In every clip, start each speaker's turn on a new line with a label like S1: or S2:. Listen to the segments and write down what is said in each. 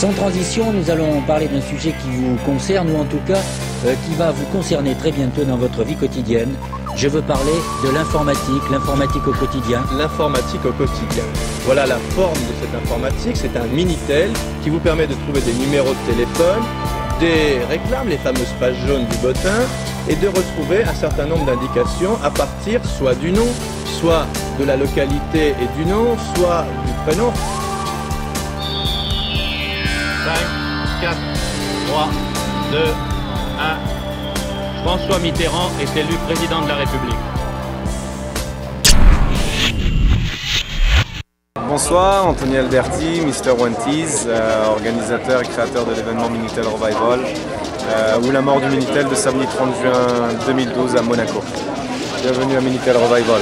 S1: Sans transition, nous allons parler d'un sujet qui vous concerne, ou en tout cas qui va vous concerner très bientôt dans votre vie quotidienne. Je veux parler de l'informatique au quotidien.
S2: L'informatique au quotidien. Voilà la forme de cette informatique, c'est un Minitel qui vous permet de trouver des numéros de téléphone, des réclames, les fameuses pages jaunes du bottin, et de retrouver un certain nombre d'indications à partir soit du nom, soit de la localité et du nom, soit du prénom.
S3: 5, 4, 3, 2, 1. François Mitterrand est élu président de la République.
S4: Bonsoir, Anthony Alberti, Mr. Wanties, organisateur et créateur de l'événement Minitel Revival, ou la mort du Minitel de samedi 30 juin 2012 à Monaco. Bienvenue à Minitel Revival.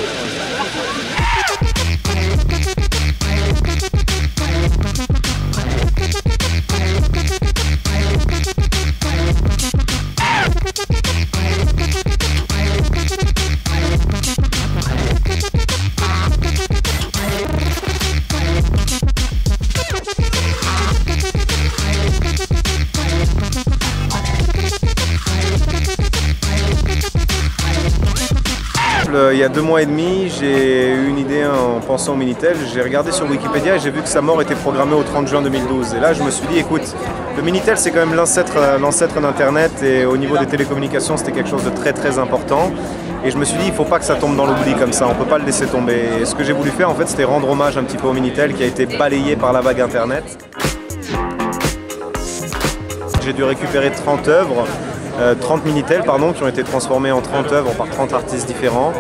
S4: Il y a 2 mois et demi, j'ai eu une idée en pensant au Minitel. J'ai regardé sur Wikipédia et j'ai vu que sa mort était programmée au 30 juin 2012. Et là, je me suis dit, écoute, le Minitel, c'est quand même l'ancêtre d'Internet et au niveau des télécommunications, c'était quelque chose de très très important. Et je me suis dit, il ne faut pas que ça tombe dans l'oubli comme ça, on ne peut pas le laisser tomber. Et ce que j'ai voulu faire, en fait, c'était rendre hommage un petit peu au Minitel qui a été balayé par la vague Internet. J'ai dû récupérer 30 Minitel qui ont été transformés en 30 œuvres par 30 artistes différents.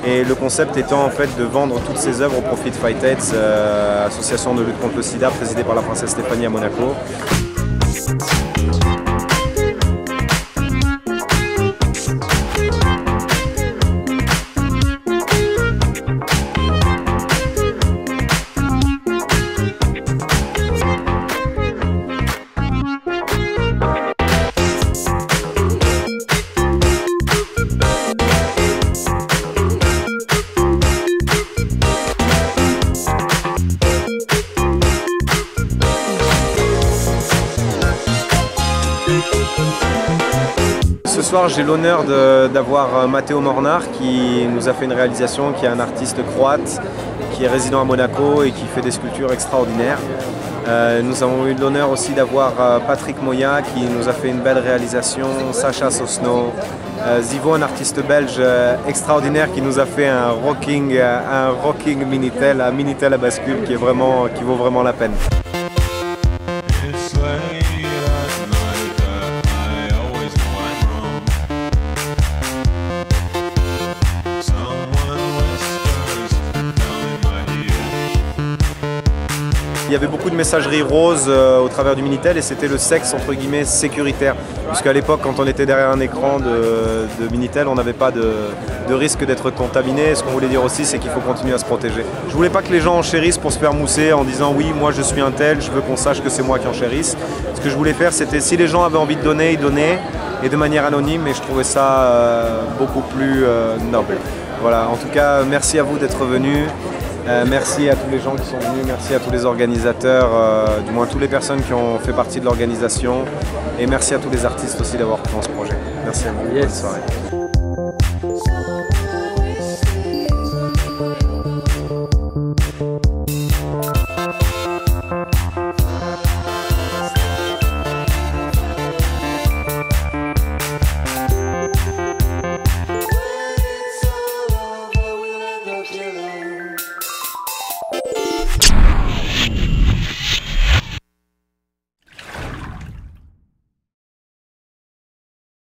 S4: Et le concept étant en fait de vendre toutes ces œuvres au profit de FightAIDS, association de lutte contre le sida présidée par la princesse Stéphanie à Monaco. Ce soir, j'ai l'honneur d'avoir Matteo Mornar qui nous a fait une réalisation, qui est un artiste croate, qui est résident à Monaco et qui fait des sculptures extraordinaires. Nous avons eu l'honneur aussi d'avoir Patrick Moya qui nous a fait une belle réalisation, Sacha Sosno, Zivo, un artiste belge extraordinaire qui nous a fait un rocking Minitel, un Minitel à bascule qui vaut vraiment la peine. Il y avait beaucoup de messagerie rose au travers du Minitel et c'était le sexe entre guillemets sécuritaire. Puisqu'à l'époque, quand on était derrière un écran de Minitel, on n'avait pas de risque d'être contaminé. Ce qu'on voulait dire aussi, c'est qu'il faut continuer à se protéger. Je voulais pas que les gens enchérissent pour se faire mousser en disant oui, moi je suis un tel, je veux qu'on sache que c'est moi qui enchérisse. Ce que je voulais faire, c'était si les gens avaient envie de donner, ils donnaient et de manière anonyme et je trouvais ça beaucoup plus noble. Voilà, en tout cas, merci à vous d'être venus. Merci à tous les gens qui sont venus, merci à tous les organisateurs, du moins toutes les personnes qui ont fait partie de l'organisation et merci à tous les artistes aussi d'avoir pris dans ce projet. Merci à vous, bonne soirée.